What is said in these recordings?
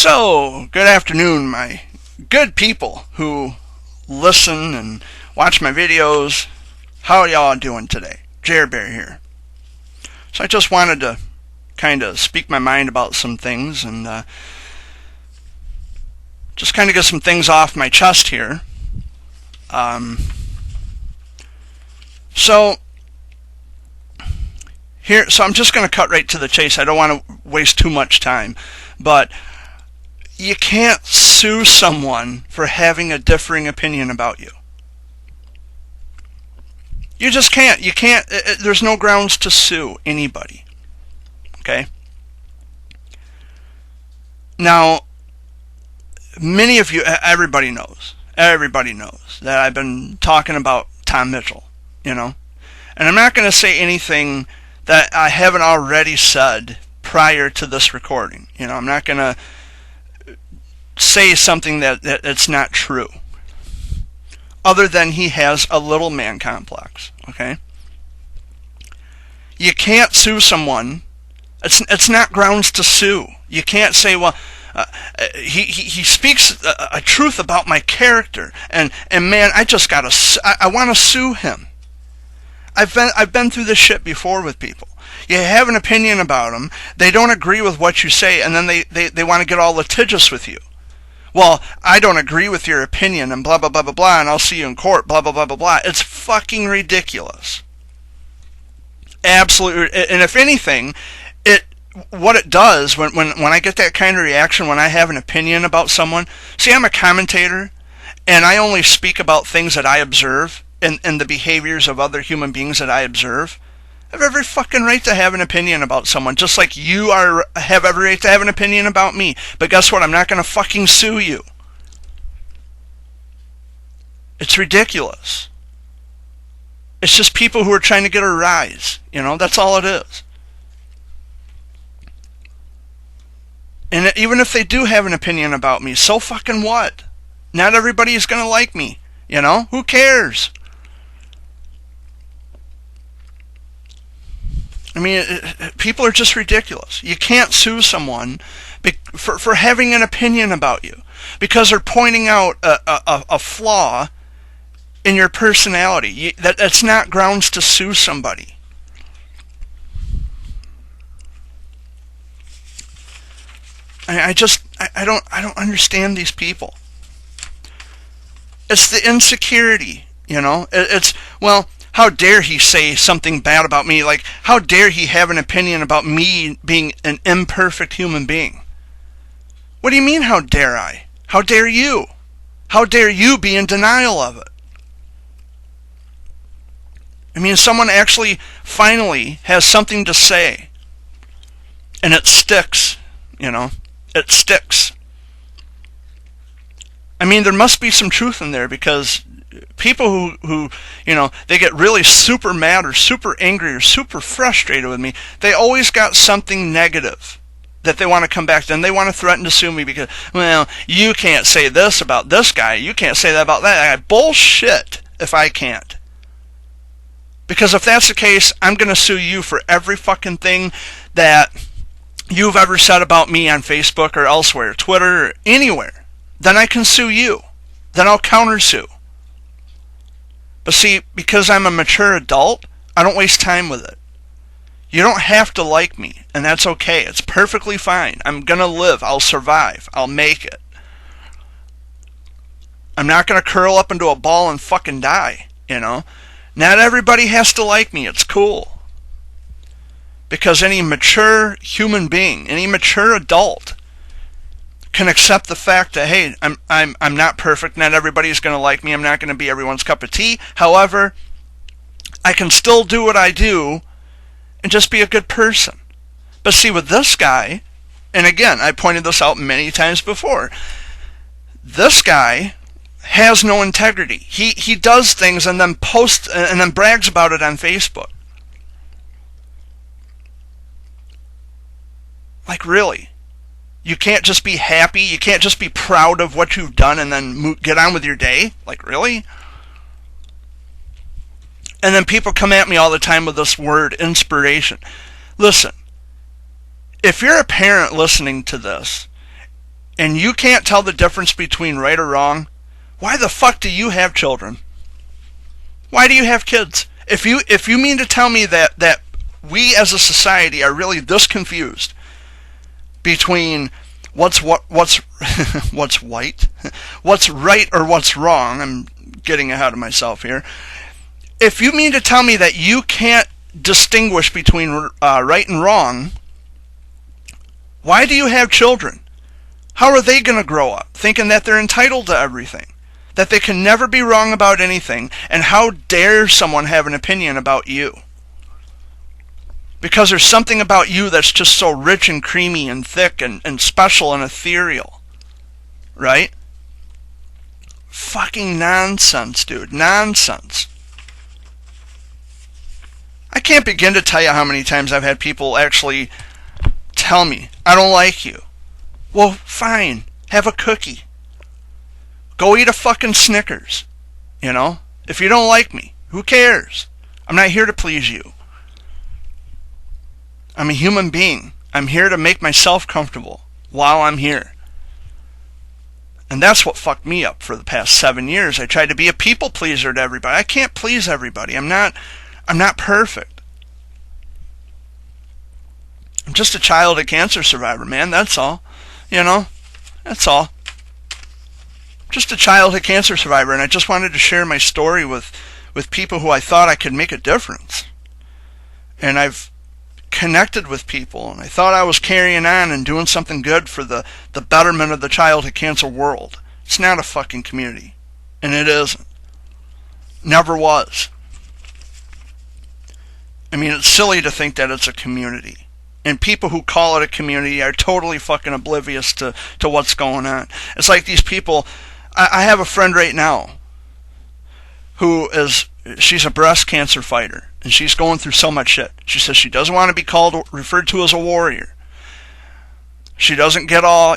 So, good afternoon, my good people who listen and watch my videos. How are y'all doing today? Jared Bear here. So I just wanted to kind of speak my mind about some things and just kind of get some things off my chest here. So I'm just going to cut right to the chase. I don't want to waste too much time, but you can't sue someone for having a differing opinion about you. You just can't. You can't. There's no grounds to sue anybody. Okay? Now, many of you, everybody knows that I've been talking about Tom Mitchell, and I'm not going to say anything that I haven't already said prior to this recording. I'm not going to say something that's not true, other than he has a little man complex. Okay, you can't sue someone. It's not grounds to sue. You can't say, well, he speaks a truth about my character, and man, I want to sue him. I've been through this shit before with people. You have an opinion about them, they don't agree with what you say, and then they want to get all litigious with you. Well, I don't agree with your opinion, and blah, blah, blah, blah, blah, and I'll see you in court, blah, blah, blah, blah, blah. It's fucking ridiculous. Absolutely. And if anything, what it does, when I get that kind of reaction, when I have an opinion about someone, see, I'm a commentator, and I only speak about things that I observe, and the behaviors of other human beings that I observe. I have every fucking right to have an opinion about someone, just like you have every right to have an opinion about me. But guess what? I'm not going to fucking sue you. It's ridiculous. It's just people who are trying to get a rise. That's all it is. And even if they do have an opinion about me, so fucking what? Not everybody is going to like me. Who cares? I mean, people are just ridiculous. You can't sue someone for having an opinion about you because they're pointing out a flaw in your personality. That's not grounds to sue somebody. I don't understand these people. It's the insecurity, It's, well, how dare he say something bad about me? Like, how dare he have an opinion about me being an imperfect human being? What do you mean, how dare I? How dare you? How dare you be in denial of it? I mean, someone actually finally has something to say, and it sticks, It sticks. I mean, there must be some truth in there, because people who they get really super mad or super angry or super frustrated with me, they always got something negative that they want to come back to, and they want to threaten to sue me because, well, you can't say this about this guy, you can't say that about that guy. Bullshit if I can't. Because if that's the case, I'm going to sue you for every fucking thing that you've ever said about me on Facebook or elsewhere, Twitter, or anywhere. Then I can sue you. Then I'll countersue. But see, because I'm a mature adult, I don't waste time with it. You don't have to like me, and that's okay. It's perfectly fine. I'm going to live. I'll survive. I'll make it. I'm not going to curl up into a ball and fucking die, Not everybody has to like me. It's cool. Because any mature human being, any mature adult, can accept the fact that, hey, I'm not perfect. Not everybody's going to like me. I'm not going to be everyone's cup of tea. However, I can still do what I do and just be a good person. But see, with this guy, and again, I pointed this out many times before, this guy has no integrity. He does things and then posts and then brags about it on Facebook. Like, really? You can't just be happy? You can't just be proud of what you've done and then get on with your day? Like, really? And then people come at me all the time with this word, inspiration. Listen, if you're a parent listening to this, and you can't tell the difference between right or wrong, why the fuck do you have children? Why do you have kids? If you mean to tell me that we as a society are really this confused between what's what's white, what's right or what's wrong, I'm getting ahead of myself here. If you mean to tell me that you can't distinguish between right and wrong, why do you have children? How are they going to grow up thinking that they're entitled to everything? That they can never be wrong about anything? And how dare someone have an opinion about you? Because there's something about you that's just so rich and creamy and thick and special and ethereal. Right? Fucking nonsense, dude. Nonsense. I can't begin to tell you how many times I've had people actually tell me, I don't like you. Well, fine. Have a cookie. Go eat a fucking Snickers. You know? If you don't like me, who cares? I'm not here to please you. I'm a human being. I'm here to make myself comfortable while I'm here. And that's what fucked me up for the past 7 years. I tried to be a people pleaser to everybody. I can't please everybody. I'm not perfect. I'm just a childhood cancer survivor, man. That's all. You know? That's all. Just a childhood cancer survivor, and I just wanted to share my story with people who I thought I could make a difference. And I've connected with people, and I thought I was carrying on and doing something good for the betterment of the childhood cancer world. It's not a fucking community. And it isn't. Never was. I mean, it's silly to think that it's a community. And people who call it a community are totally fucking oblivious to what's going on. It's like these people. I have a friend right now she's a breast cancer fighter, and she's going through so much shit. She says she doesn't want to be referred to as a warrior. She doesn't get all,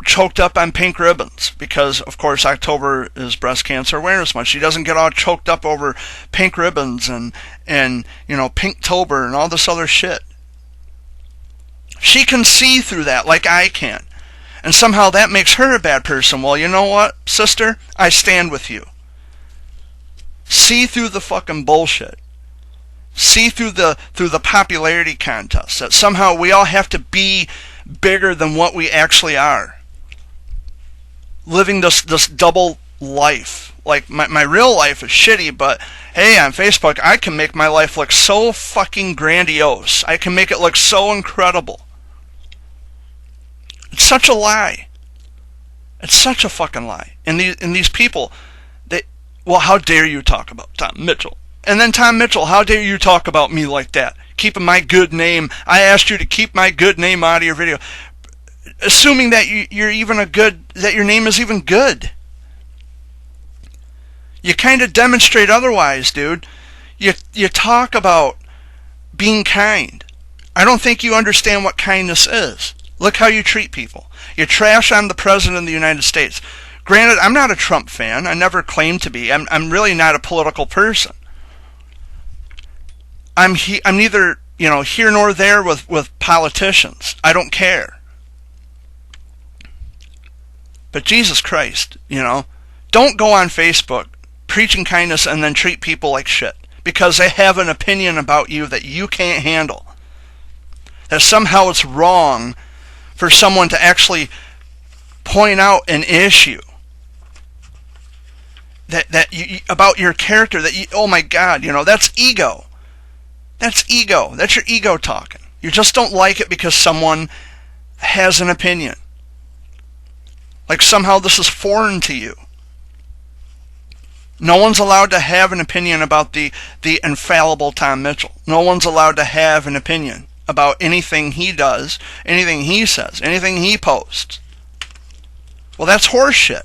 choked up on pink ribbons, because, of course, October is Breast Cancer Awareness Month. She doesn't get all choked up over pink ribbons and Pinktober and all this other shit. She can see through that like I can. And somehow that makes her a bad person. Well, you know what, sister? I stand with you. See through the fucking bullshit. See through the popularity contest. That somehow we all have to be bigger than what we actually are. Living this double life. Like, my real life is shitty, but hey, on Facebook, I can make my life look so fucking grandiose. I can make it look so incredible. It's such a lie. It's such a fucking lie. And these people, well, how dare you talk about Tom Mitchell? And then Tom Mitchell, how dare you talk about me like that? Keeping my good name. I asked you to keep my good name out of your video. Assuming that that your name is even good. You kind of demonstrate otherwise, dude. You talk about being kind. I don't think you understand what kindness is. Look how you treat people. You trash on the President of the United States. Granted, I'm not a Trump fan. I never claimed to be. I'm really not a political person. I'm neither here nor there with politicians. I don't care. But Jesus Christ, don't go on Facebook preaching kindness and then treat people like shit because they have an opinion about you that you can't handle. That somehow it's wrong for someone to actually point out an issue about your character oh my God, that's ego. That's ego. That's your ego talking. You just don't like it because someone has an opinion. Like somehow this is foreign to you. No one's allowed to have an opinion about the infallible Tom Mitchell. No one's allowed to have an opinion about anything he does, anything he says, anything he posts. Well, that's horseshit.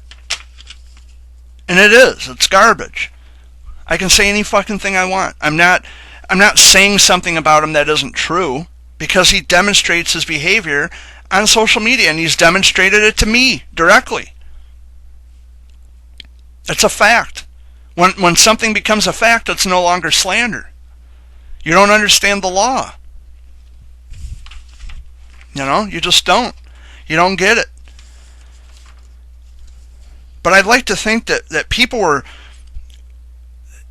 And it is. It's garbage. I can say any fucking thing I want. I'm not saying something about him that isn't true because he demonstrates his behavior on social media, and he's demonstrated it to me directly. It's a fact. When something becomes a fact, it's no longer slander. You don't understand the law. You just don't. You don't get it. But I'd like to think that people were.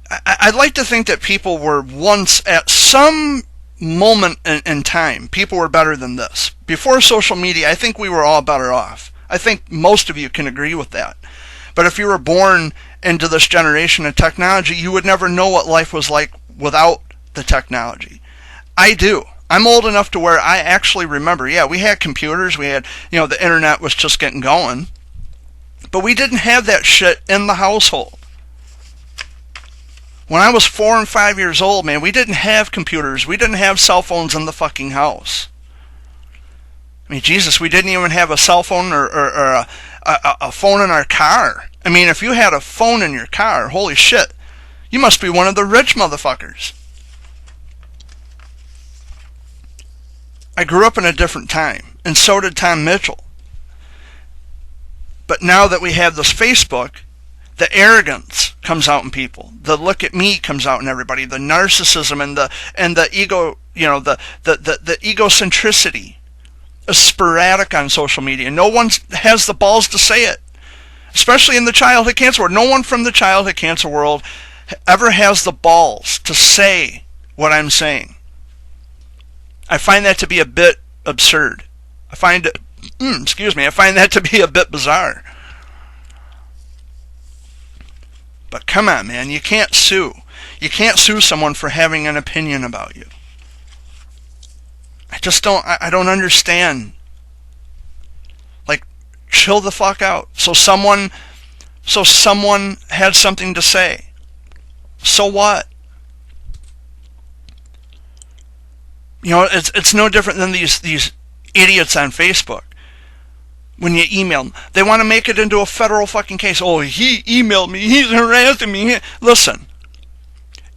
I'd like to think that people were once at some moment in time, people were better than this. Before social media, I think we were all better off. I think most of you can agree with that. But if you were born into this generation of technology, you would never know what life was like without the technology. I do. I'm old enough to where I actually remember, yeah, we had computers, we had, the internet was just getting going, but we didn't have that shit in the household. When I was 4 and 5 years old, man, we didn't have computers. We didn't have cell phones in the fucking house. I mean, Jesus, we didn't even have a cell phone or a phone in our car. I mean, if you had a phone in your car, holy shit, you must be one of the rich motherfuckers. I grew up in a different time, and so did Tom Mitchell. But now that we have this Facebook, the arrogance comes out in people. The look at me comes out in everybody. The narcissism and the ego, the egocentricity is sporadic on social media. No one has the balls to say it, especially in the childhood cancer world. No one from the childhood cancer world ever has the balls to say what I'm saying. I find that to be a bit absurd. I find that to be a bit bizarre. But come on, man, you can't sue. You can't sue someone for having an opinion about you. I don't understand. Like, chill the fuck out. So someone had something to say. So what? It's no different than these idiots on Facebook. When you email them, they want to make it into a federal fucking case. Oh, he emailed me. He's harassing me. Listen,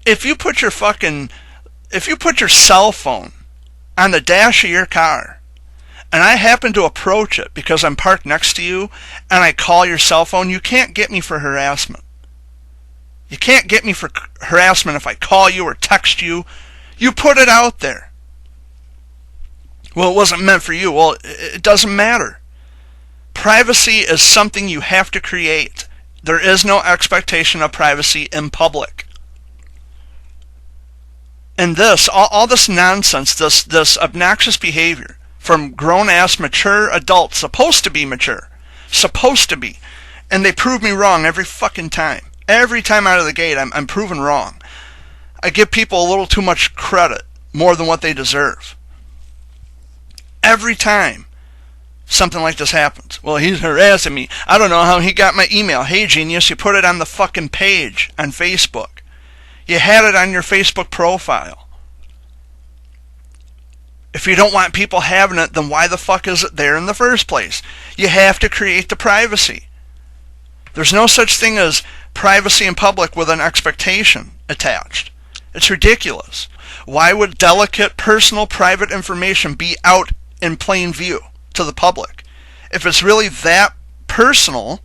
if you put your cell phone on the dash of your car, and I happen to approach it because I'm parked next to you, and I call your cell phone, you can't get me for harassment. You can't get me for harassment if I call you or text you. You put it out there. Well, it wasn't meant for you. Well, it doesn't matter. Privacy is something you have to create. There is no expectation of privacy in public. And all this nonsense, this obnoxious behavior from grown-ass mature adults, supposed to be mature, and they prove me wrong every fucking time. Every time out of the gate, I'm proven wrong. I give people a little too much credit, more than what they deserve. Every time something like this happens. Well, he's harassing me. I don't know how he got my email. Hey, genius, you put it on the fucking page on Facebook. You had it on your Facebook profile. If you don't want people having it, then why the fuck is it there in the first place? You have to create the privacy. There's no such thing as privacy in public with an expectation attached. It's ridiculous. Why would delicate, personal, private information be out in plain view to the public? If it's really that personal,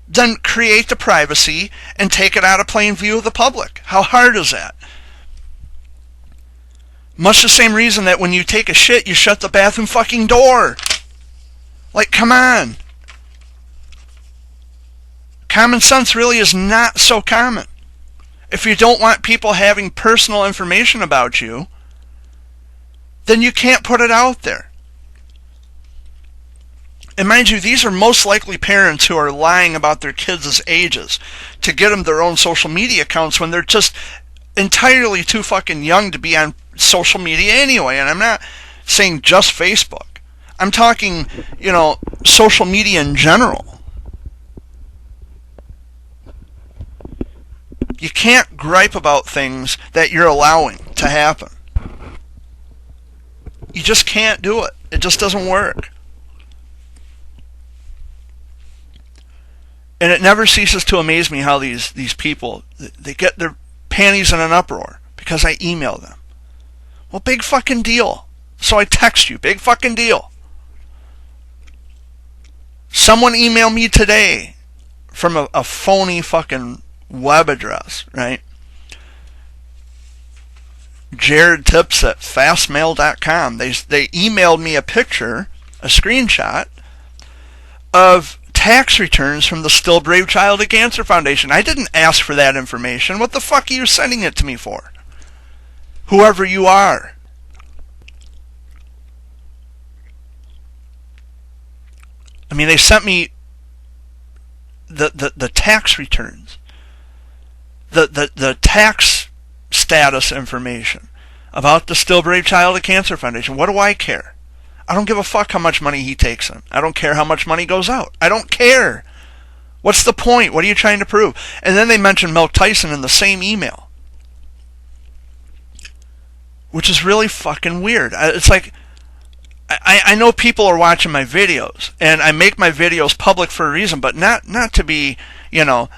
then create the privacy and take it out of plain view of the public. How hard is that? Much the same reason that when you take a shit, you shut the bathroom fucking door. Like, come on. Common sense really is not so common. If you don't want people having personal information about you, then you can't put it out there. And mind you, these are most likely parents who are lying about their kids' ages to get them their own social media accounts when they're just entirely too fucking young to be on social media anyway. And I'm not saying just Facebook. I'm talking, social media in general. You can't gripe about things that you're allowing to happen. You just can't do it. It just doesn't work. And it never ceases to amaze me how these people, they get their panties in an uproar because I email them. Well, big fucking deal. So I text you, big fucking deal. Someone emailed me today from a phony fucking web address, right? jaredtips@fastmail.com. They emailed me a picture, a screenshot of tax returns from the Still Brave Child of Cancer Foundation. I didn't ask for that information. What the fuck are you sending it to me for? Whoever you are. I mean, they sent me the tax returns, the tax status information about the Still Brave Child of Cancer Foundation. What do I care? I don't give a fuck how much money he takes in. I don't care how much money goes out. I don't care. What's the point? What are you trying to prove? And then they mentioned Mel Tyson in the same email, which is really fucking weird. It's like, I know people are watching my videos, and I make my videos public for a reason, but not to be, you know,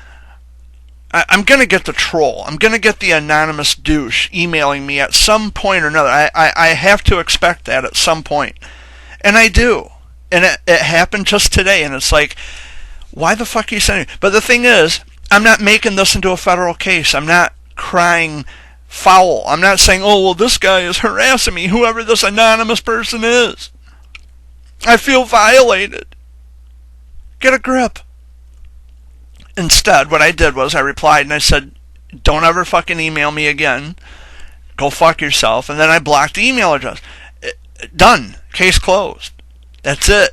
I'm going to get the troll. I'm going to get the anonymous douche emailing me at some point or another. I have to expect that at some point. And I do. And it happened just today, and it's like, why the fuck are you sending me? But the thing is, I'm not making this into a federal case. I'm not crying foul. I'm not saying, oh, well, this guy is harassing me, whoever this anonymous person is. I feel violated. Get a grip. Instead, what I did was I replied and I said, don't ever fucking email me again. Go fuck yourself. And then I blocked the email address. Done. Case closed. That's it.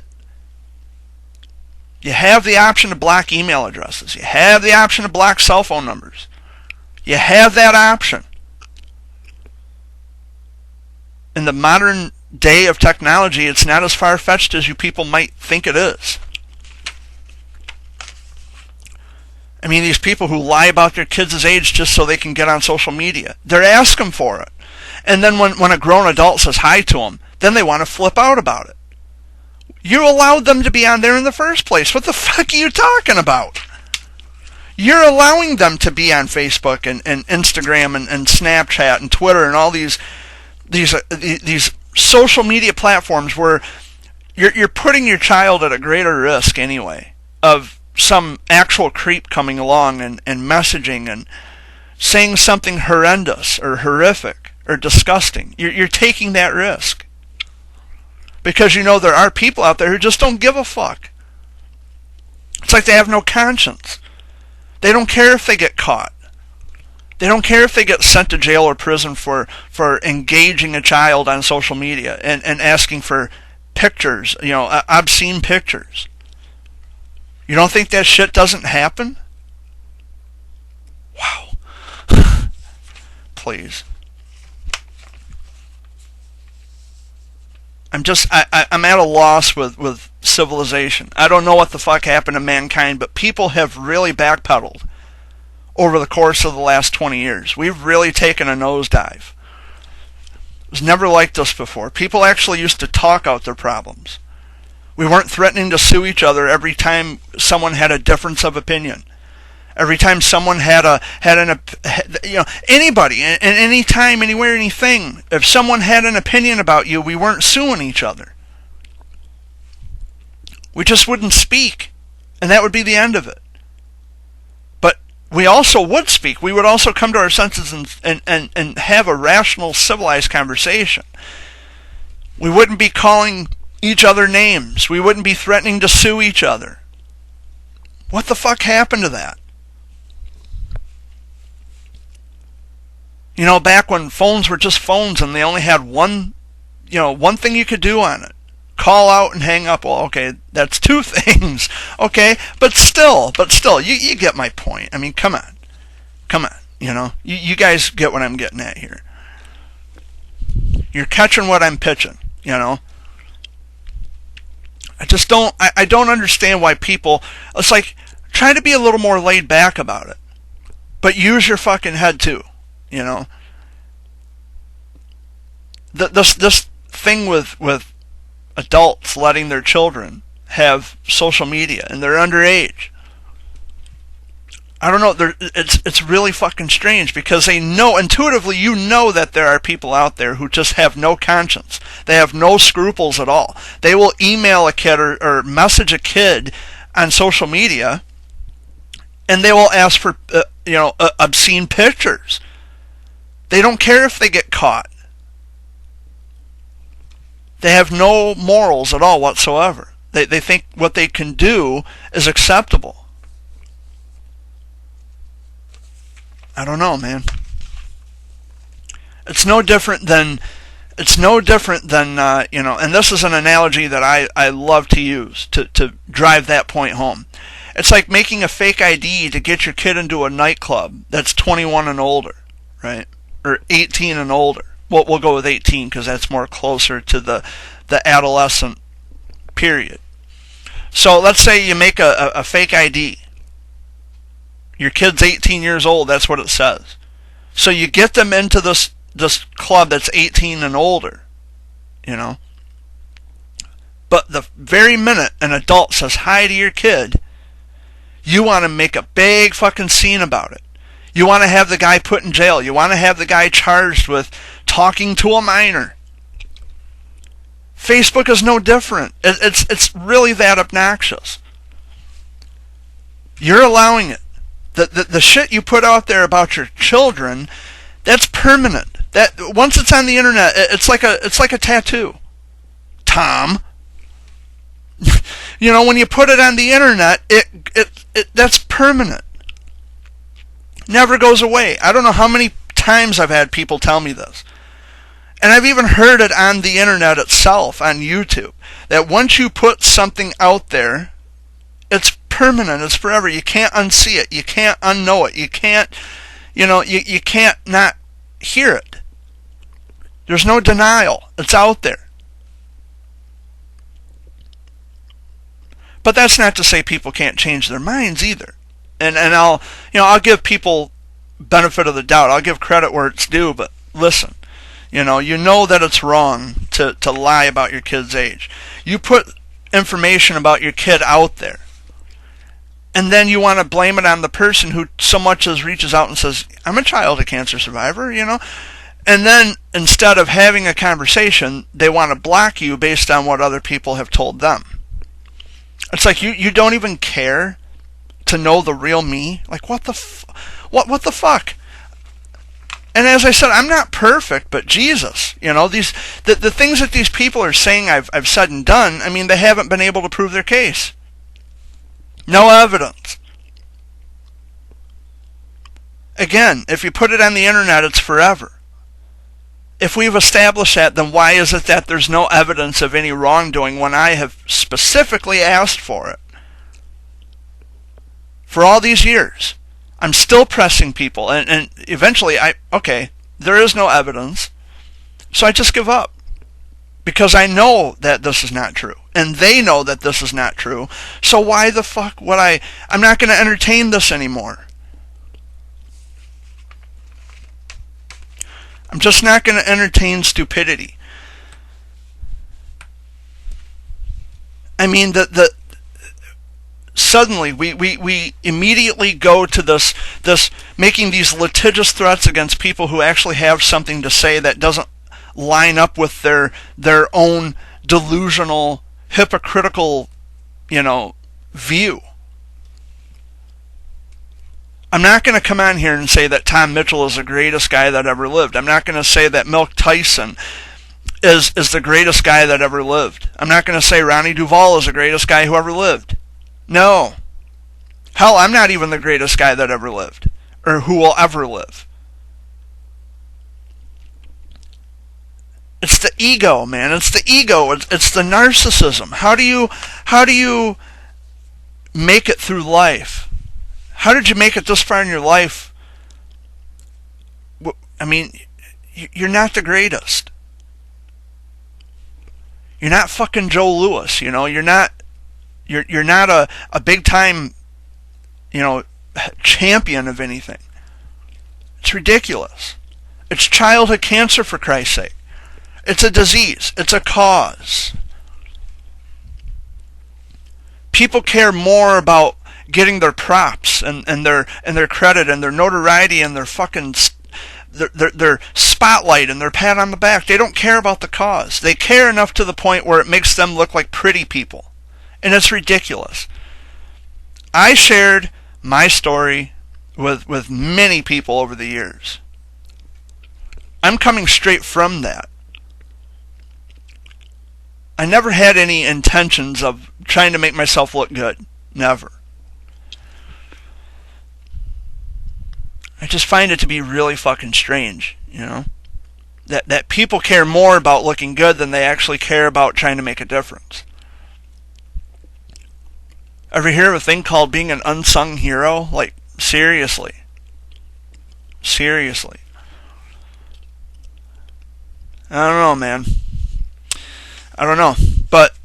You have the option to block email addresses. You have the option to block cell phone numbers. You have that option. In the modern day of technology, it's not as far-fetched as you people might think it is. I mean, these people who lie about their kids' age just so they can get on social media, they're asking for it. And then when a grown adult says hi to them, then they want to flip out about it. You allowed them to be on there in the first place. What the fuck are you talking about? You're allowing them to be on Facebook and Instagram and Snapchat and Twitter and all these social media platforms where you're putting your child at a greater risk anyway of some actual creep coming along and messaging and saying something horrendous or horrific or disgusting. You're taking that risk. Because you know there are people out there who just don't give a fuck. It's like they have no conscience. They don't care if they get caught. They don't care if they get sent to jail or prison for engaging a child on social media and asking for pictures, you know, obscene pictures. You don't think that shit doesn't happen? Wow. Please. I'm at a loss with civilization. I don't know what the fuck happened to mankind, but people have really backpedaled over the course of the last 20 years. We've really taken a nosedive. It was never like this before. People actually used to talk out their problems. We weren't threatening to sue each other every time someone had a difference of opinion. Every time someone anybody, and any time, anywhere, anything, if someone had an opinion about you, we weren't suing each other. We just wouldn't speak, and that would be the end of it. But we also would speak. We would also come to our senses and have a rational, civilized conversation. We wouldn't be calling each other names. We wouldn't be threatening to sue each other. What the fuck happened to that? You know, back when phones were just phones and they only had one thing you could do on it. Call out and hang up. Well, okay, that's two things. Okay, but still, you get my point. I mean, come on. You know, you guys get what I'm getting at here. You're catching what I'm pitching, you know. I don't understand why people, it's like, try to be a little more laid back about it. But use your fucking head too, you know. This thing with adults letting their children have social media and they're underage. I don't know, it's really fucking strange because they know, intuitively you know that there are people out there who just have no conscience. They have no scruples at all. They will email a kid or message a kid on social media and they will ask for obscene pictures. They don't care if they get caught. They have no morals at all whatsoever. They think what they can do is acceptable. I don't know, man. It's no different than and this is an analogy that I love to use to drive that point home. It's like making a fake ID to get your kid into a nightclub that's 21 and older, right? Or 18 and older. Well, we'll go with 18 because that's more closer to the adolescent period. So let's say you make a fake ID. Your kid's 18 years old, that's what it says. So you get them into this club that's 18 and older, But the very minute an adult says hi to your kid, you want to make a big fucking scene about it. You want to have the guy put in jail. You want to have the guy charged with talking to a minor. Facebook is no different. It's really that obnoxious. You're allowing it. The shit you put out there about your children, that's permanent. That once it's on the internet, it's like a tattoo. Tom. When you put it on the internet, it that's permanent. Never goes away. I don't know how many times I've had people tell me this. And I've even heard it on the internet itself, on YouTube, that once you put something out there, it's permanent, it's forever. You can't unsee it. You can't unknow it. You can't, you can't not hear it. There's no denial. It's out there. But that's not to say people can't change their minds either. And I'll give people benefit of the doubt. I'll give credit where it's due, but listen. You know that it's wrong to lie about your kid's age. You put information about your kid out there, and then you want to blame it on the person who so much as reaches out and says, I'm a child of cancer survivor, And then instead of having a conversation, they want to block you based on what other people have told them. It's like you don't even care to know the real me. Like, what the fuck? And as I said, I'm not perfect, but Jesus, the things that these people are saying I've said and done, I mean, they haven't been able to prove their case. No evidence. Again, if you put it on the internet, it's forever. If we've established that, then why is it that there's no evidence of any wrongdoing when I have specifically asked for it? For all these years. I'm still pressing people, and eventually there is no evidence, so I just give up. Because I know that this is not true, and they know that this is not true, so why the fuck would I'm not going to entertain this anymore. I'm just not going to entertain stupidity. I mean, suddenly we immediately go to this making these litigious threats against people who actually have something to say that doesn't line up with their own delusional, hypocritical, view. I'm not going to come on here and say that Tom Mitchell is the greatest guy that ever lived. I'm not going to say that Milk Tyson is the greatest guy that ever lived. I'm not going to say Ronnie Duvall is the greatest guy who ever lived. No. Hell, I'm not even the greatest guy that ever lived, or who will ever live. It's the ego, man. It's the ego. It's the narcissism. How do you make it through life? How did you make it this far in your life? I mean, you're not the greatest. You're not fucking Joe Louis, You're not a big time, champion of anything. It's ridiculous. It's childhood cancer, for Christ's sake. It's a disease. It's a cause. People care more about getting their props and their credit and their notoriety and their fucking their spotlight and their pat on the back. They don't care about the cause. They care enough to the point where it makes them look like pretty people. And it's ridiculous. I shared my story with many people over the years. I'm coming straight from that. I never had any intentions of trying to make myself look good. Never. I just find it to be really fucking strange, you know? That people care more about looking good than they actually care about trying to make a difference. Ever hear of a thing called being an unsung hero? Like, seriously. Seriously. I don't know, man. I don't know. But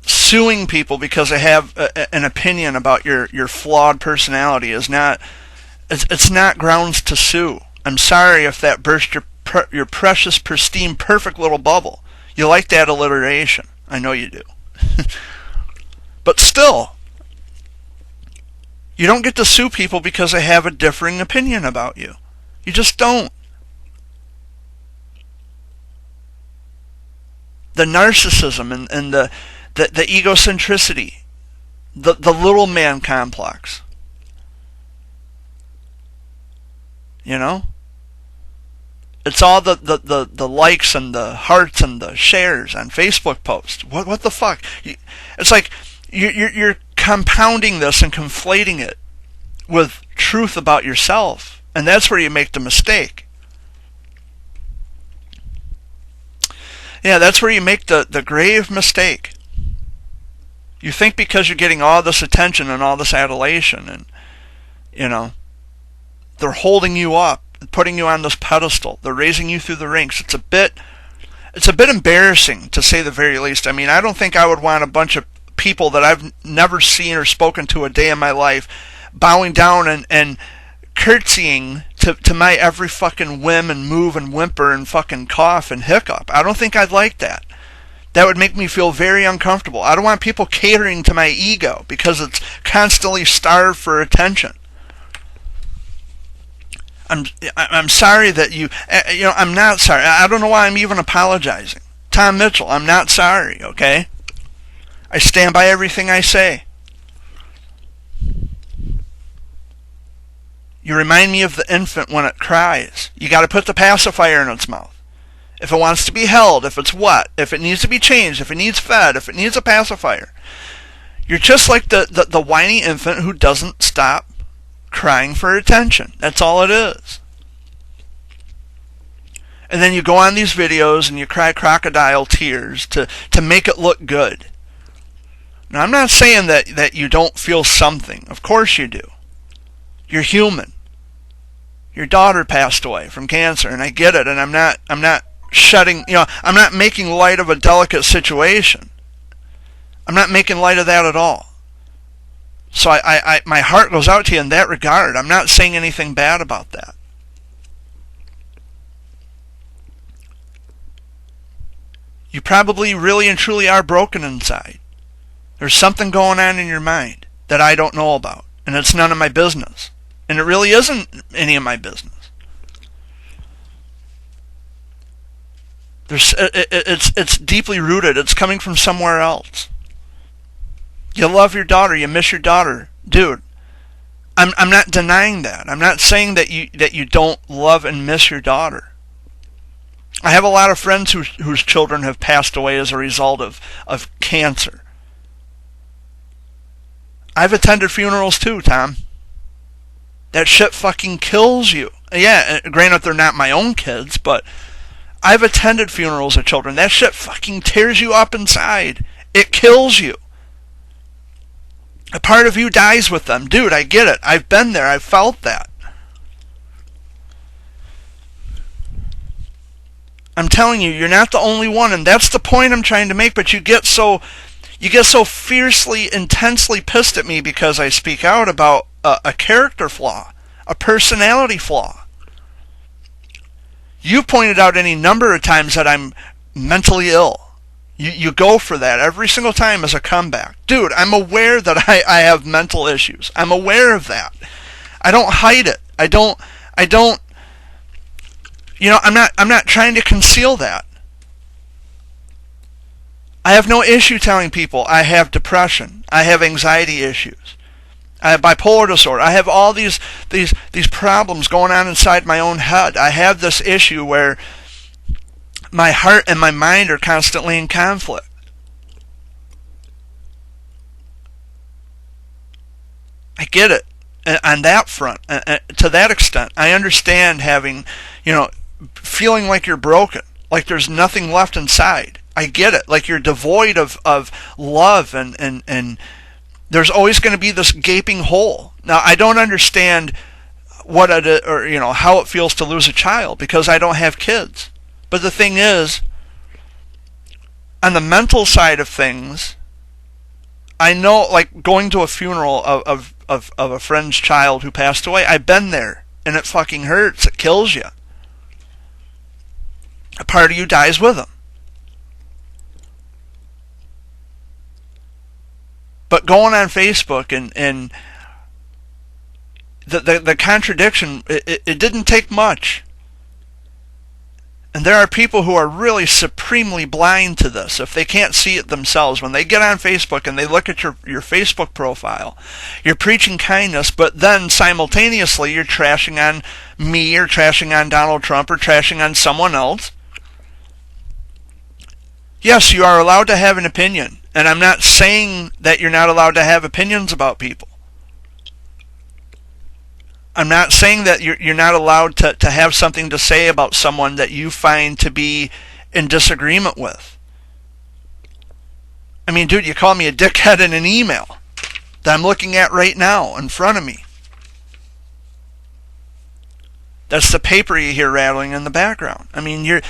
suing people because they have an opinion about your flawed personality is not... It's not grounds to sue. I'm sorry if that burst your precious, pristine, perfect little bubble. You like that alliteration. I know you do. But still, you don't get to sue people because they have a differing opinion about you. You just don't. The narcissism and the egocentricity, the little man complex. You know? It's all the likes and the hearts and the shares on Facebook posts. What the fuck? It's like you're compounding this and conflating it with truth about yourself. And that's where you make the mistake. Yeah, that's where you make the grave mistake. You think because you're getting all this attention and all this adulation and, you know, they're holding you up, putting you on this pedestal. They're raising you through the ranks. It's a bit embarrassing, to say the very least. I mean, I don't think I would want a bunch of people that I've never seen or spoken to a day in my life bowing down and curtsying to my every fucking whim and move and whimper and fucking cough and hiccup. I don't think I'd like that. That would make me feel very uncomfortable. I don't want people catering to my ego because it's constantly starved for attention. I'm sorry that I'm not sorry. I don't know why I'm even apologizing. Tom Mitchell, I'm not sorry, okay? I stand by everything I say. You remind me of the infant when it cries. You got to put the pacifier in its mouth. If it wants to be held, if it's wet, if it needs to be changed, if it needs fed, if it needs a pacifier. You're just like the whiny infant who doesn't stop crying for attention. That's all it is. And then you go on these videos and you cry crocodile tears to make it look good. Now, I'm not saying that you don't feel something. Of course you do. You're human. Your daughter passed away from cancer, and I get it, and I'm not shutting, I'm not making light of a delicate situation. I'm not making light of that at all. So I my heart goes out to you in that regard. I'm not saying anything bad about that. You probably really and truly are broken inside. There's something going on in your mind that I don't know about, and it's none of my business. And it really isn't any of my business. It's deeply rooted. It's coming from somewhere else. You love your daughter. You miss your daughter, dude. I'm not denying that. I'm not saying that you don't love and miss your daughter. I have a lot of friends whose children have passed away as a result of cancer. I've attended funerals too, Tom. That shit fucking kills you. Yeah, granted they're not my own kids, but I've attended funerals of children. That shit fucking tears you up inside. It kills you. A part of you dies with them. Dude, I get it. I've been there. I've felt that. I'm telling you, you're not the only one, and that's the point I'm trying to make, but you get so fiercely, intensely pissed at me because I speak out about a character flaw, a personality flaw. You pointed out any number of times that I'm mentally ill. You go for that every single time as a comeback. Dude, I'm aware that I have mental issues. I'm aware of that. I don't hide it. I don't I'm not trying to conceal that. I have no issue telling people I have depression. I have anxiety issues. I have bipolar disorder. I have all these problems going on inside my own head. I have this issue where my heart and my mind are constantly in conflict. get it on that front. To that extent, I understand having, feeling like you're broken, like there's nothing left inside. I get it. Like you're devoid of love, and there's always going to be this gaping hole. Now, I don't understand what how it feels to lose a child, because I don't have kids. But the thing is, on the mental side of things, I know, like going to a funeral of a friend's child who passed away, I've been there, and it fucking hurts. It kills you. A part of you dies with them. But going on Facebook and the contradiction, it didn't take much. And there are people who are really supremely blind to this if they can't see it themselves. When they get on Facebook and they look at your Facebook profile, you're preaching kindness, but then simultaneously you're trashing on me, or trashing on Donald Trump, or trashing on someone else. Yes, you are allowed to have an opinion, and I'm not saying that you're not allowed to have opinions about people. I'm not saying that you're not allowed to have something to say about someone that you find to be in disagreement with. I mean, dude, you call me a dickhead in an email that I'm looking at right now in front of me. That's the paper you hear rattling in the background. I mean,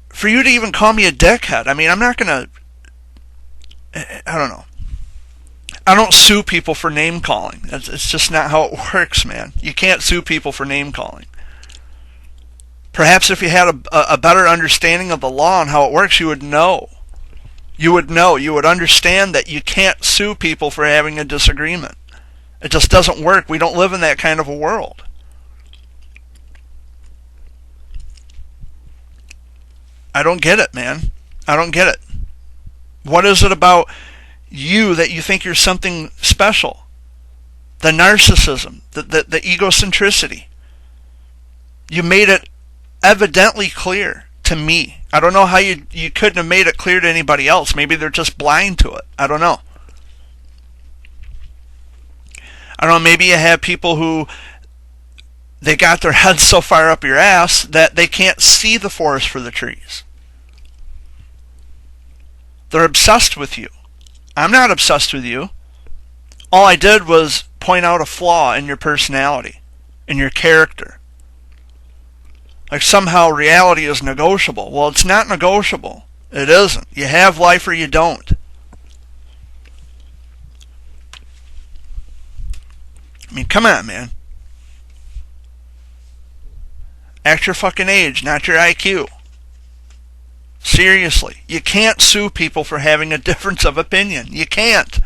for you to even call me a dickhead, I mean, I'm not going to, I don't know. I don't sue people for name calling. It's just not how it works, man. You can't sue people for name calling. Perhaps if you had a better understanding of the law and how it works, you would know. You would understand that you can't sue people for having a disagreement. It just doesn't work. We don't live in that kind of a world. I don't get it, man. I don't get it. What is it about you that you think you're something special? The narcissism, the egocentricity. You made it evidently clear to me. I don't know how you couldn't have made it clear to anybody else. Maybe they're just blind to it. I don't know. I don't know, maybe you have people who they got their heads so far up your ass that they can't see the forest for the trees. They're obsessed with you. I'm not obsessed with you. All I did was point out a flaw in your personality, in your character. Like somehow reality is negotiable. Well, it's not negotiable. It isn't. You have life or you don't. I mean, come on, man. Act your fucking age, not your IQ. Seriously. You can't sue people for having a difference of opinion. You can't.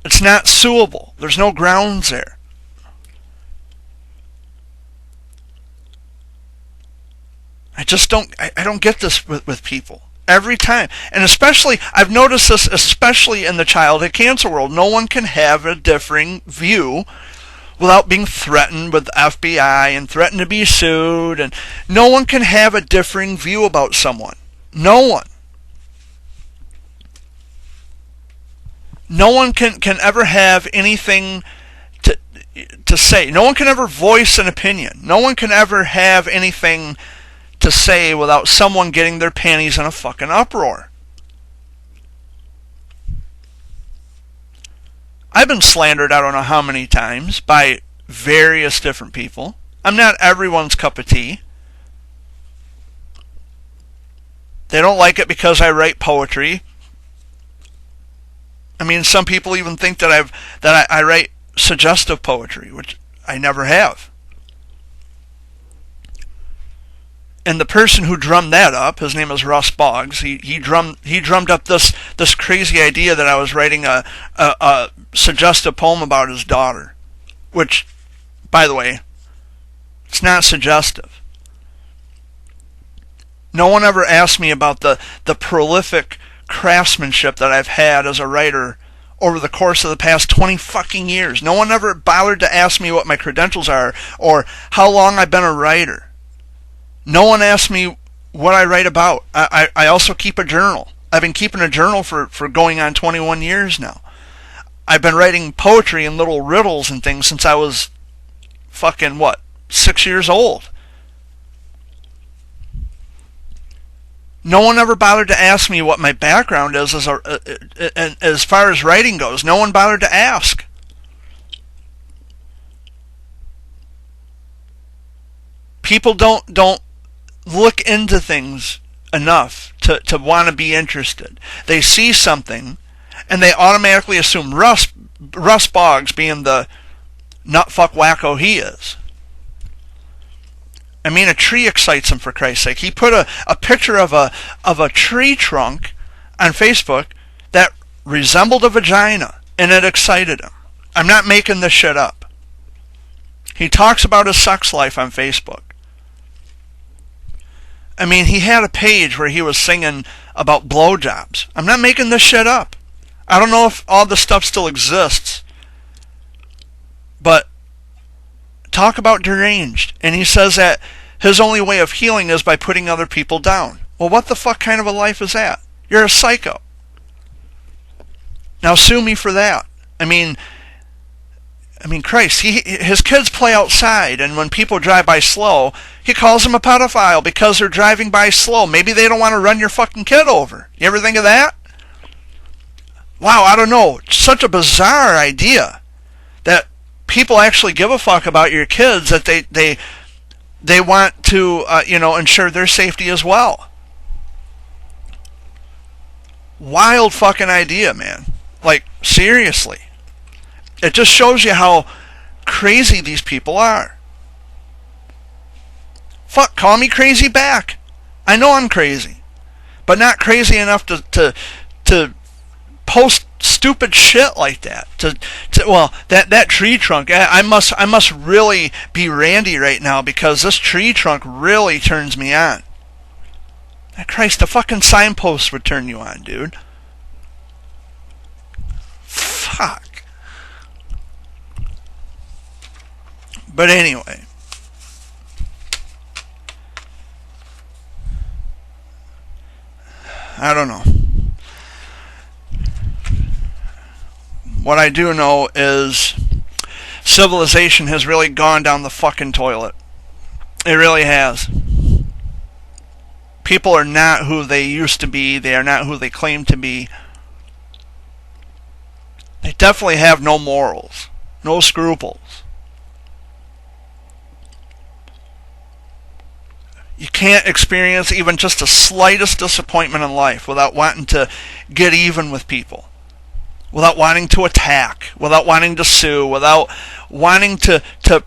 It's not suable. There's no grounds there. I just don't get this with people. Every time. And especially, I've noticed this especially in the childhood cancer world. No one can have a differing view without being threatened with the FBI and threatened to be sued. And no one can have a differing view about someone. No one. No one can ever have anything to say. No one can ever voice an opinion. No one can ever have anything to say without someone getting their panties in a fucking uproar. I've been slandered I don't know how many times by various different people. I'm not everyone's cup of tea. They don't like it because I write poetry. I mean, some people even think that I write suggestive poetry, which I never have. And the person who drummed that up, his name is Russ Boggs. He drummed up this crazy idea that I was writing a suggestive poem about his daughter, which, by the way, it's not suggestive. No one ever asked me about the prolific craftsmanship that I've had as a writer over the course of the past 20 fucking years. No one ever bothered to ask me what my credentials are or how long I've been a writer. No one asked me what I write about. I also keep a journal. I've been keeping a journal for going on 21 years now. I've been writing poetry and little riddles and things since I was fucking, 6 years old. No one ever bothered to ask me what my background is as far as writing goes. No one bothered to ask. People don't look into things enough to want to be interested. They see something and they automatically assume Russ Boggs, being the nutfuck wacko he is. I mean, a tree excites him, for Christ's sake. He put a picture of a tree trunk on Facebook that resembled a vagina, and it excited him. I'm not making this shit up. He talks about his sex life on Facebook. I mean, he had a page where he was singing about blowjobs. I'm not making this shit up. I don't know if all this stuff still exists, but talk about deranged. And he says that his only way of healing is by putting other people down. Well, what the fuck kind of a life is that? You're a psycho. Now sue me for that. I mean, Christ, his kids play outside, and when people drive by slow, he calls them a pedophile because they're driving by slow. Maybe they don't want to run your fucking kid over. You ever think of that? Wow, I don't know. Such a bizarre idea that people actually give a fuck about your kids, that they want to ensure their safety as well. Wild fucking idea, man. Like, seriously. It just shows you how crazy these people are. Fuck, call me crazy back. I know I'm crazy, but not crazy enough to post stupid shit like that. That tree trunk. I must really be Randy right now because this tree trunk really turns me on. Christ, the fucking signpost would turn you on, dude. Fuck. But anyway, I don't know. What I do know is civilization has really gone down the fucking toilet. It really has. People are not who they used to be. They are not who they claim to be. They definitely have no morals, no scruples. You can't experience even just the slightest disappointment in life without wanting to get even with people, without wanting to attack, without wanting to sue, without wanting to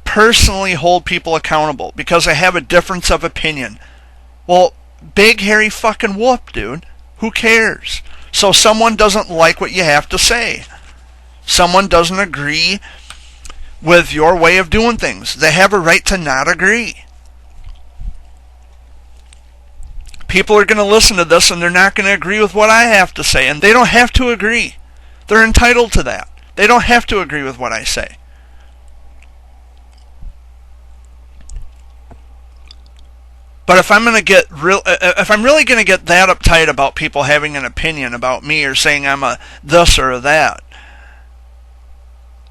personally hold people accountable because they have a difference of opinion. Well, big hairy fucking whoop, dude. Who cares? So someone doesn't like what you have to say. Someone doesn't agree with your way of doing things. They have a right to not agree. People are going to listen to this and they're not going to agree with what I have to say. And they don't have to agree. They're entitled to that. They don't have to agree with what I say. But if I'm really going to get that uptight about people having an opinion about me or saying I'm a this or a that,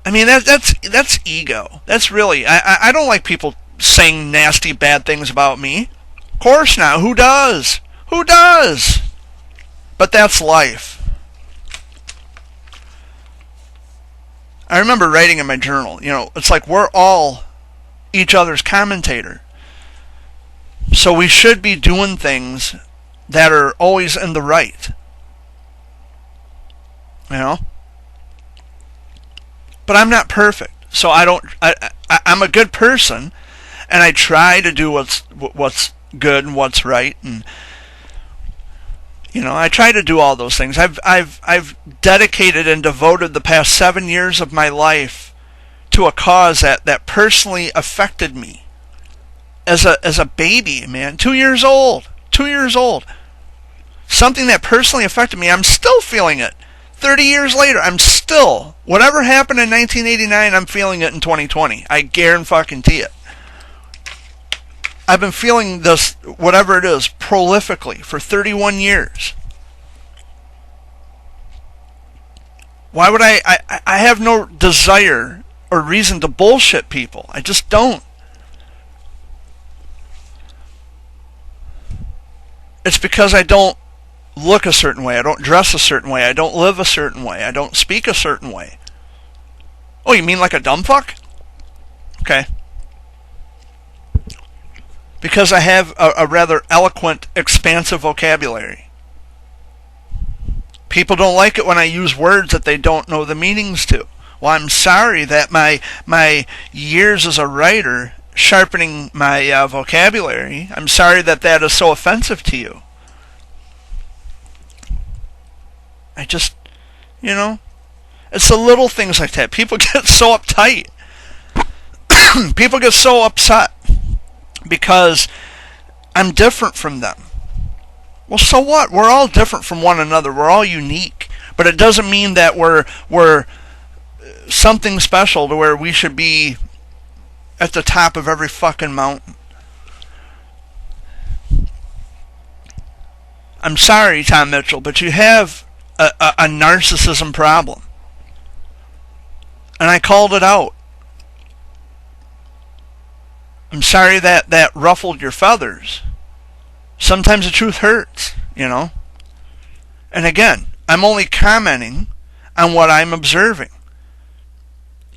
I mean that's ego. That's really I don't like people saying nasty bad things about me. Of course not. Who does? Who does? But that's life. I remember writing in my journal, it's like we're all each other's commentator. So we should be doing things that are always in the right. But I'm not perfect. So I'm a good person, and I try to do what's good and what's right, and I try to do all those things. I've dedicated and devoted the past 7 years of my life to a cause that personally affected me as a baby, man. 2 years old. Something that personally affected me. I'm still feeling it 30 years later. Whatever happened in 1989, I'm feeling it in 2020. I guarantee it. I've been feeling this, whatever it is, prolifically for 31 years. Why would I have no desire or reason to bullshit people. I just don't. It's because I don't look a certain way. I don't dress a certain way. I don't live a certain way. I don't speak a certain way. Oh, you mean like a dumb fuck? Okay. Because I have a rather eloquent, expansive vocabulary. People don't like it when I use words that they don't know the meanings to. Well, I'm sorry that my years as a writer sharpening my vocabulary, I'm sorry that that is so offensive to you. I just, it's the little things like that. People get so uptight. People get so upset because I'm different from them. Well, so what? We're all different from one another. We're all unique. But it doesn't mean that we're something special to where we should be at the top of every fucking mountain. I'm sorry, Tom Mitchell, but you have a narcissism problem. And I called it out. I'm sorry that ruffled your feathers. Sometimes the truth hurts, And again, I'm only commenting on what I'm observing.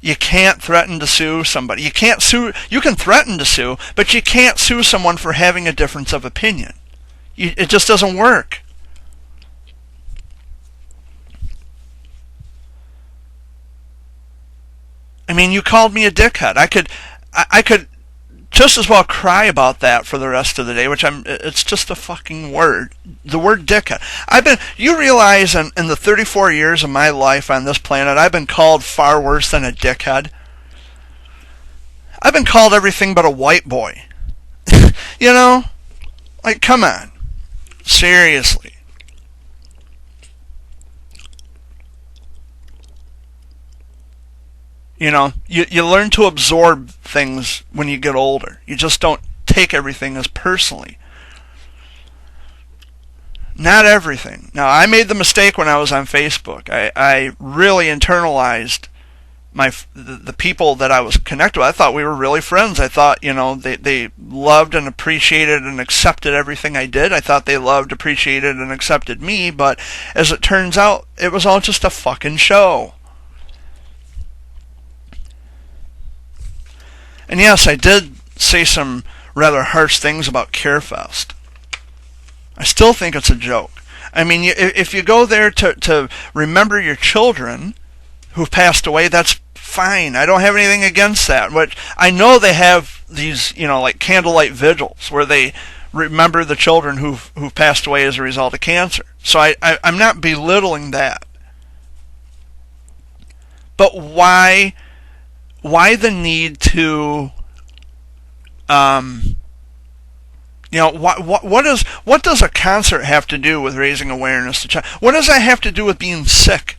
You can't threaten to sue somebody. You can't sue. You can threaten to sue, but you can't sue someone for having a difference of opinion. It just doesn't work. I mean, you called me a dickhead. I could just as well cry about that for the rest of the day, it's just a fucking word. The word dickhead. You realize in the 34 years of my life on this planet, I've been called far worse than a dickhead. I've been called everything but a white boy. Like, come on. Seriously. You learn to absorb things when you get older. You just don't take everything as personally. Not everything. Now, I made the mistake when I was on Facebook. I really internalized the people that I was connected with. I thought we were really friends. I thought, they loved and appreciated and accepted everything I did. I thought they loved, appreciated, and accepted me. But as it turns out, it was all just a fucking show. And yes, I did say some rather harsh things about CareFest. I still think it's a joke. I mean, if you go there to remember your children who've passed away, that's fine. I don't have anything against that. But I know they have these, like candlelight vigils where they remember the children who've passed away as a result of cancer. So I'm not belittling that. But why the need to what does a concert have to do with raising awareness to child? What does that have to do with being sick?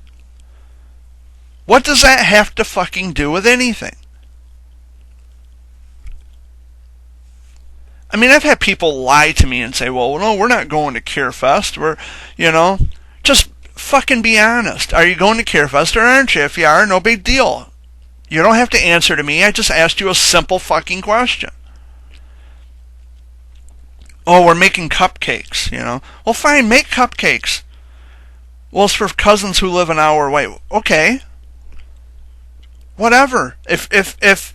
What does that have to fucking do with anything? I mean, I've had people lie to me and say, well, no, we're not going to CareFest. We're, just fucking be honest. Are you going to CareFest or aren't you? If you are, no big deal. You don't have to answer to me. I just asked you a simple fucking question. Oh, we're making cupcakes, Well, fine, make cupcakes. Well, it's for cousins who live an hour away. Okay. Whatever. If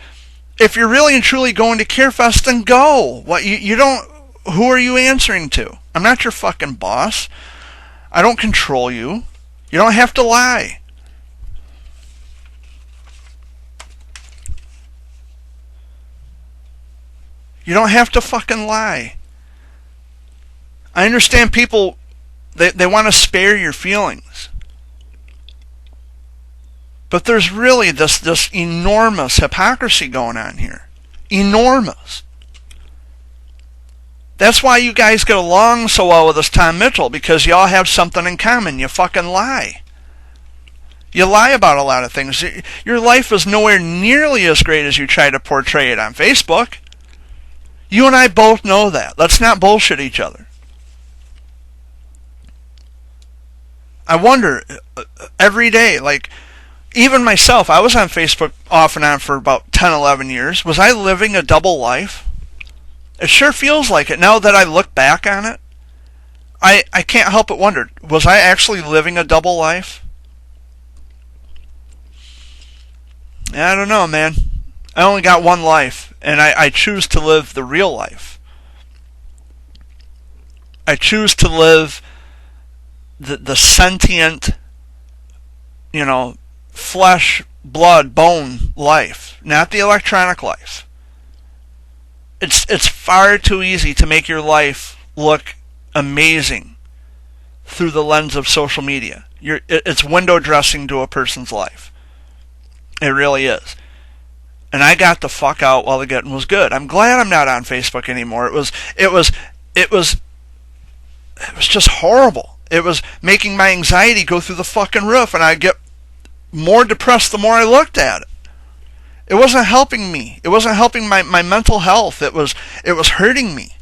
you're really and truly going to CareFest, then go. What you don't? Who are you answering to? I'm not your fucking boss. I don't control you. You don't have to lie. You don't have to fucking lie. I understand people, they want to spare your feelings. But there's really this enormous hypocrisy going on here. Enormous. That's why you guys get along so well with this Tom Mitchell, because y'all have something in common. You fucking lie. You lie about a lot of things. Your life is nowhere nearly as great as you try to portray it on Facebook. You and I both know that. Let's not bullshit each other. I wonder every day, like, even myself, I was on Facebook off and on for about 10, 11 years. Was I living a double life? It sure feels like it. Now that I look back on it, I can't help but wonder, was I actually living a double life? I don't know, man. I only got one life, and I choose to live the real life. I choose to live the sentient, flesh, blood, bone life, not the electronic life. It's far too easy to make your life look amazing through the lens of social media. It's window dressing to a person's life. It really is. And I got the fuck out while the getting was good. I'm glad I'm not on Facebook anymore. It was just horrible. It was making my anxiety go through the fucking roof, and I get more depressed the more I looked at it. It wasn't helping me. It wasn't helping my mental health. It was hurting me.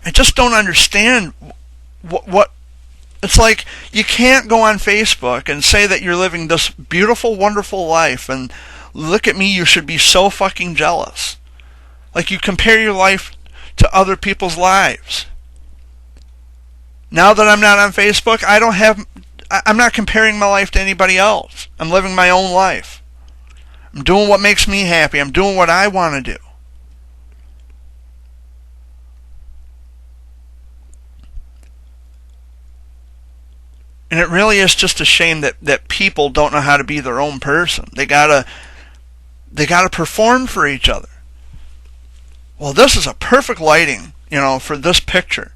I just don't understand what it's like. You can't go on Facebook and say that you're living this beautiful, wonderful life and look at me, you should be so fucking jealous. Like, you compare your life to other people's lives. Now that I'm not on Facebook, I'm not comparing my life to anybody else. I'm living my own life. I'm doing what makes me happy. I'm doing what I want to do. And it really is just a shame that people don't know how to be their own person. They gotta perform for each other. Well, this is a perfect lighting, for this picture.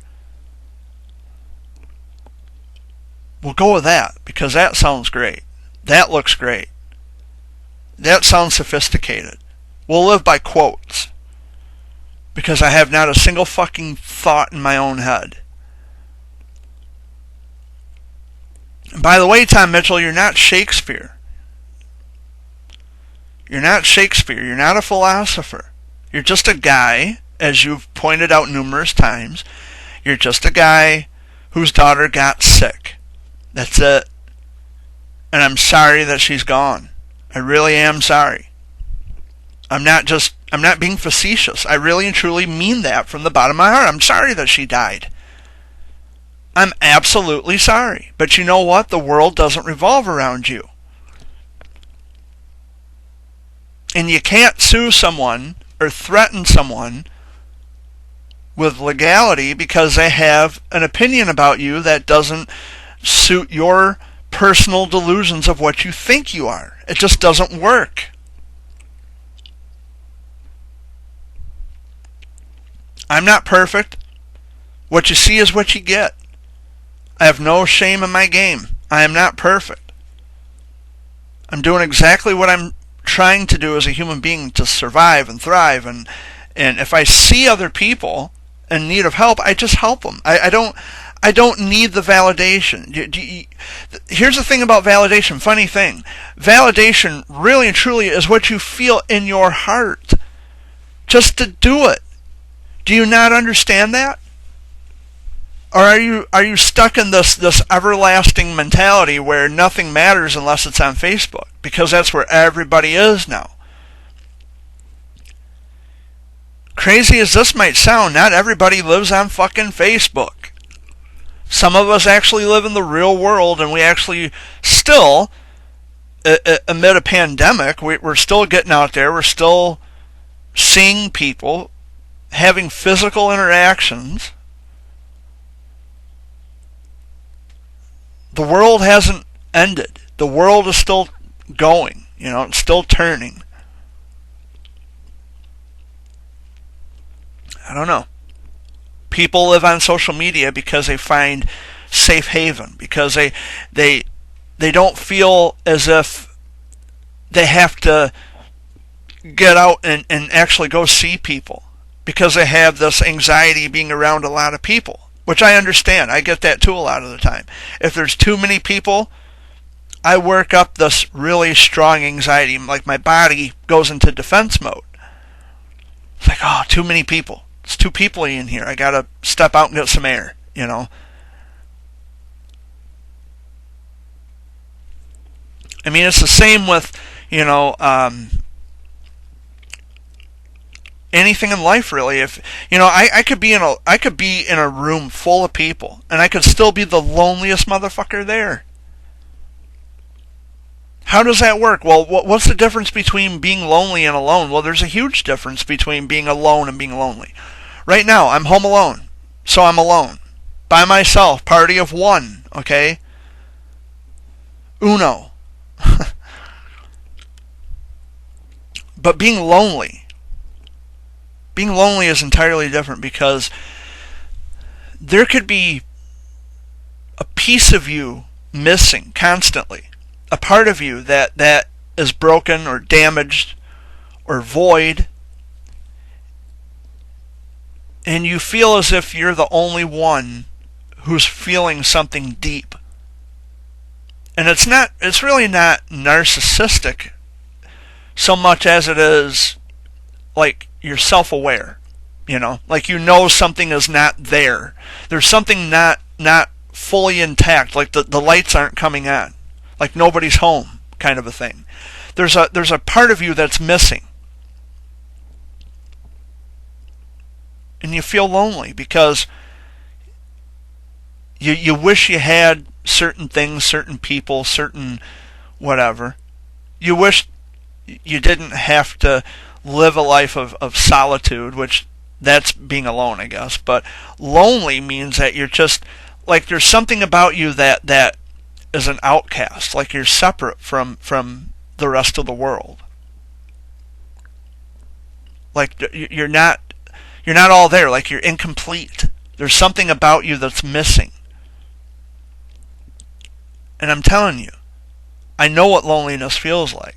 We'll go with that because that sounds great. That looks great. That sounds sophisticated. We'll live by quotes because I have not a single fucking thought in my own head. And by the way, Tom Mitchell, you're not Shakespeare. You're not Shakespeare. You're not a philosopher. You're just a guy, as you've pointed out numerous times. You're just a guy whose daughter got sick. That's it. And I'm sorry that she's gone. I really am sorry. I'm not being facetious. I really and truly mean that from the bottom of my heart. I'm sorry that she died. I'm absolutely sorry. But you know what? The world doesn't revolve around you. And you can't sue someone or threaten someone with legality because they have an opinion about you that doesn't suit your personal delusions of what you think you are. It just doesn't work. I'm not perfect. What you see is what you get. I have no shame in my game. I am not perfect. I'm doing exactly what I'm trying to do as a human being to survive and thrive. And if I see other people in need of help, I just help them. I don't need the validation. Here's the thing about validation. Funny thing. Validation really and truly is what you feel in your heart. Just to do it. Do you not understand that? Or are you stuck in this everlasting mentality where nothing matters unless it's on Facebook? Because that's where everybody is now. Crazy as this might sound, not everybody lives on fucking Facebook. Some of us actually live in the real world, and we actually still, amid a pandemic, we're still getting out there, we're still seeing people, having physical interactions. The world hasn't ended. The world is still going. It's still turning. I don't know. People live on social media because they find safe haven, because they don't feel as if they have to get out and actually go see people, because they have this anxiety being around a lot of people. Which I understand. I get that too a lot of the time. If there's too many people, I work up this really strong anxiety. Like, my body goes into defense mode. It's like, oh, too many people. It's too peoply in here. I gotta step out and get some air, I mean, it's the same with, anything in life, really. If I could be in a room full of people, and I could still be the loneliest motherfucker there. How does that work? Well, what's the difference between being lonely and alone? Well, there's a huge difference between being alone and being lonely. Right now, I'm home alone, so I'm alone, by myself, party of one. Okay, uno. But being lonely is entirely different, because there could be a piece of you missing constantly, a part of you that is broken or damaged or void, and you feel as if you're the only one who's feeling something deep. And it's really not narcissistic so much as it is like you're self-aware, like something is not there. There's something not fully intact, like the lights aren't coming on, like nobody's home, kind of a thing. There's a part of you that's missing, and you feel lonely because you wish you had certain things, certain people, certain whatever. You wish you didn't have to live a life of solitude, which that's being alone, I guess. But lonely means that you're just, like, there's something about you that is an outcast, like you're separate from the rest of the world. Like you're not all there, like you're incomplete. There's something about you that's missing. And I'm telling you, I know what loneliness feels like.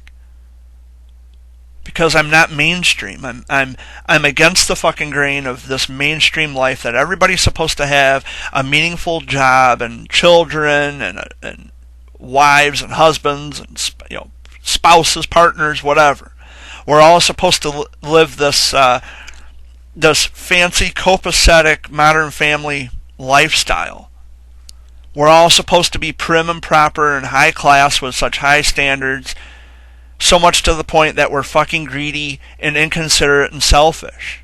Because I'm not mainstream. I'm against the fucking grain of this mainstream life that everybody's supposed to have a meaningful job and children and wives and husbands and spouses, partners, whatever. We're all supposed to live this fancy, copacetic, modern family lifestyle. We're all supposed to be prim and proper and high class with such high standards. So much to the point that we're fucking greedy and inconsiderate and selfish.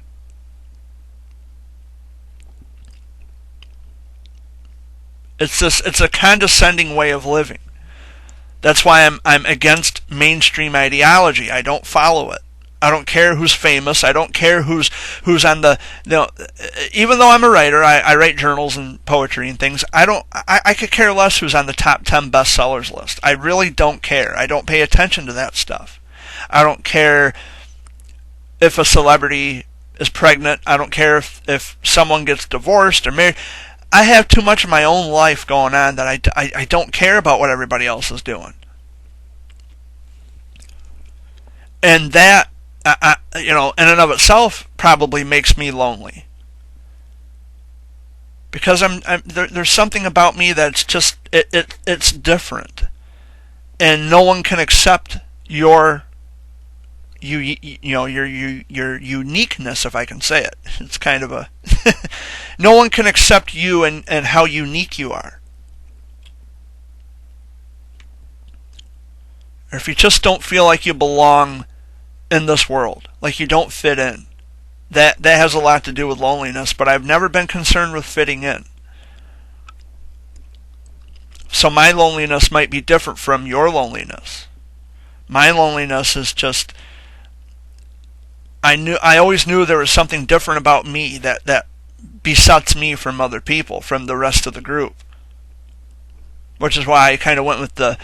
It's a condescending way of living. That's why I'm against mainstream ideology. I don't follow it. I don't care who's famous. I don't care who's on the even though I'm a writer, I write journals and poetry and things. I could care less who's on the top 10 bestsellers list. I really don't care. I don't pay attention to that stuff. I don't care if a celebrity is pregnant. I don't care if someone gets divorced or married. I have too much of my own life going on that I don't care about what everybody else is doing. And that in and of itself probably makes me lonely, because there's something about me that's just it's different, and no one can accept your uniqueness, if I can say it. It's kind of a no one can accept you and how unique you are. Or if you just don't feel like you belong in this world, like you don't fit in. That has a lot to do with loneliness, but I've never been concerned with fitting in. So my loneliness might be different from your loneliness. My loneliness is just, I always knew there was something different about me that besets me from other people, from the rest of the group. Which is why I kind of went with the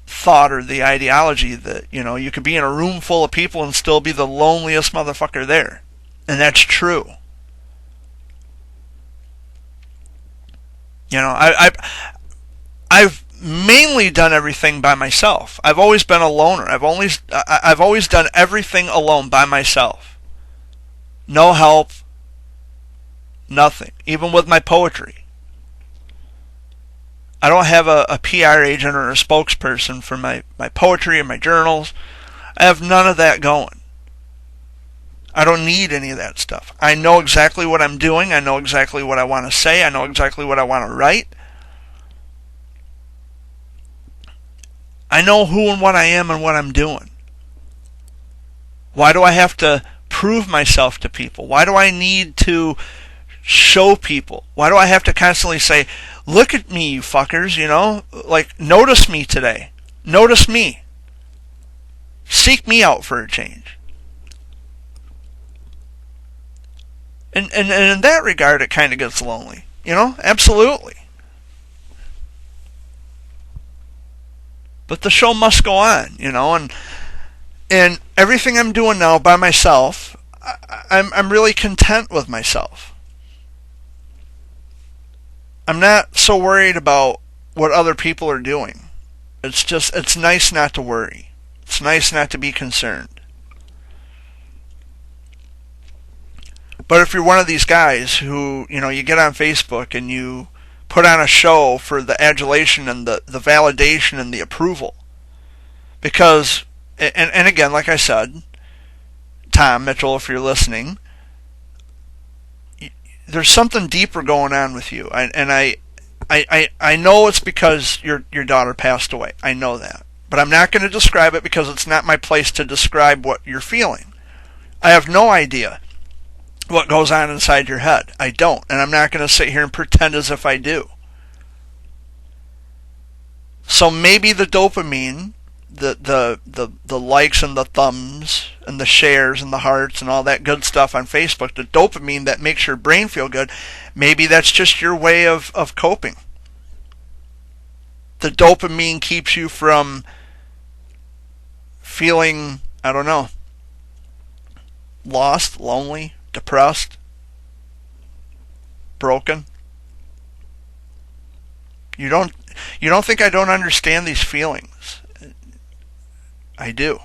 thought or the ideology that, you could be in a room full of people and still be the loneliest motherfucker there. And that's true. I've mainly done everything by myself. I've always been a loner. I've always done everything alone by myself. No help. Nothing. Even with my poetry. I don't have a PR agent or a spokesperson for my poetry and my journals. I have none of that going. I don't need any of that stuff. I know exactly what I'm doing. I know exactly what I want to say. I know exactly what I want to write. I know who and what I am and what I'm doing. Why do I have to prove myself to people? Why do I need to show people? Why do I have to constantly say, look at me, you fuckers, Like, notice me today. Notice me. Seek me out for a change. And in that regard, it kind of gets lonely. Absolutely. But the show must go on, and everything I'm doing now by myself, I'm really content with myself. I'm not so worried about what other people are doing. It's nice not to worry. It's nice not to be concerned. But if you're one of these guys who, you get on Facebook and you put on a show for the adulation and the validation and the approval, because, and again, like I said, Tom Mitchell, if you're listening, there's something deeper going on with you. I know it's because your daughter passed away. I know that. But I'm not going to describe it because it's not my place to describe what you're feeling. I have no idea what goes on inside your head. I don't. And I'm not going to sit here and pretend as if I do. So maybe the dopamine, the likes and the thumbs and the shares and the hearts and all that good stuff on Facebook, the dopamine that makes your brain feel good, maybe that's just your way of coping. The dopamine keeps you from feeling, I don't know, lost, lonely, depressed, broken. You don't think I don't understand these feelings? I do.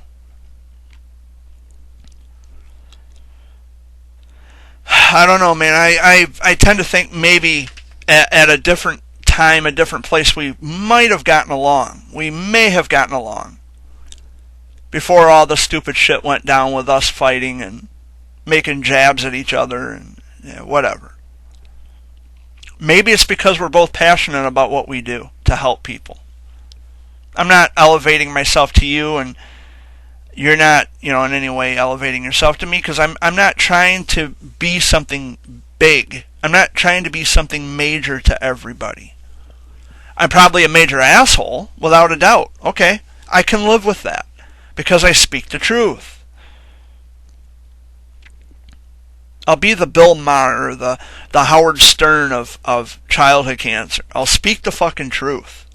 I don't know, man. I tend to think maybe at a different time, a different place, we might have gotten along. We may have gotten along before all the stupid shit went down with us fighting and making jabs at each other and whatever. Maybe it's because we're both passionate about what we do to help people. I'm not elevating myself to you, and you're not, in any way elevating yourself to me, because I'm not trying to be something big. I'm not trying to be something major to everybody. I'm probably a major asshole, without a doubt. Okay, I can live with that, because I speak the truth. I'll be the Bill Maher, the Howard Stern of childhood cancer. I'll speak the fucking truth.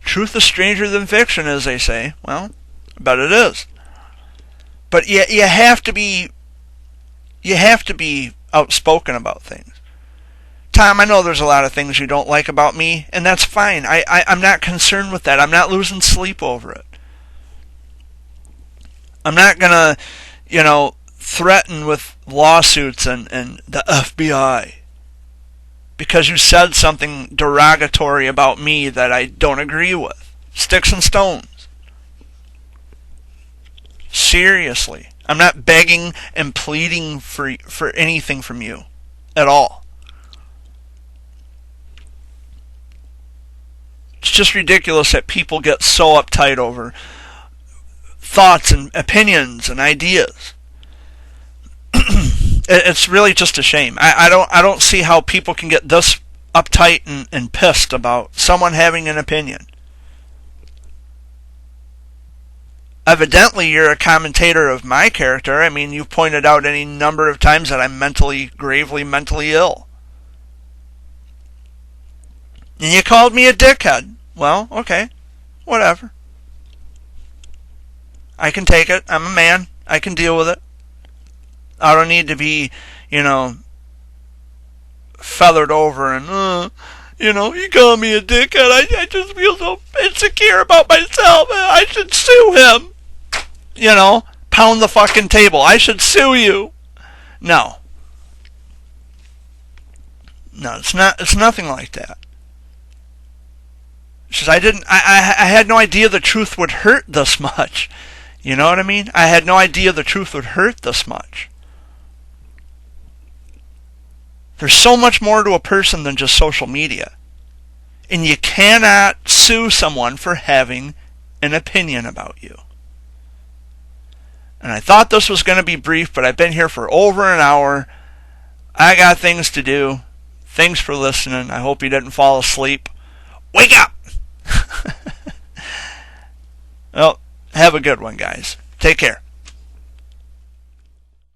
Truth is stranger than fiction, as they say. Well, I bet it is. But you have to be outspoken about things. Tom, I know there's a lot of things you don't like about me, and that's fine. I'm not concerned with that. I'm not losing sleep over it. I'm not gonna, threaten with lawsuits and the FBI because you said something derogatory about me that I don't agree with. Sticks and stones. Seriously. I'm not begging and pleading for anything from you at all. It's just ridiculous that people get so uptight over thoughts and opinions and ideas. It's really just a shame. I don't see how people can get this uptight and pissed about someone having an opinion. Evidently, you're a commentator of my character. I mean, you've pointed out any number of times that I'm gravely mentally ill. And you called me a dickhead. Well, okay. Whatever. I can take it. I'm a man. I can deal with it. I don't need to be, feathered over and, you call me a dickhead. I just feel so insecure about myself. I should sue him. Pound the fucking table. I should sue you. No. No, it's nothing like that. It's just I had no idea the truth would hurt this much. You know what I mean? I had no idea the truth would hurt this much. There's so much more to a person than just social media. And you cannot sue someone for having an opinion about you. And I thought this was going to be brief, but I've been here for over an hour. I got things to do. Thanks for listening. I hope you didn't fall asleep. Wake up! Well, have a good one, guys. Take care.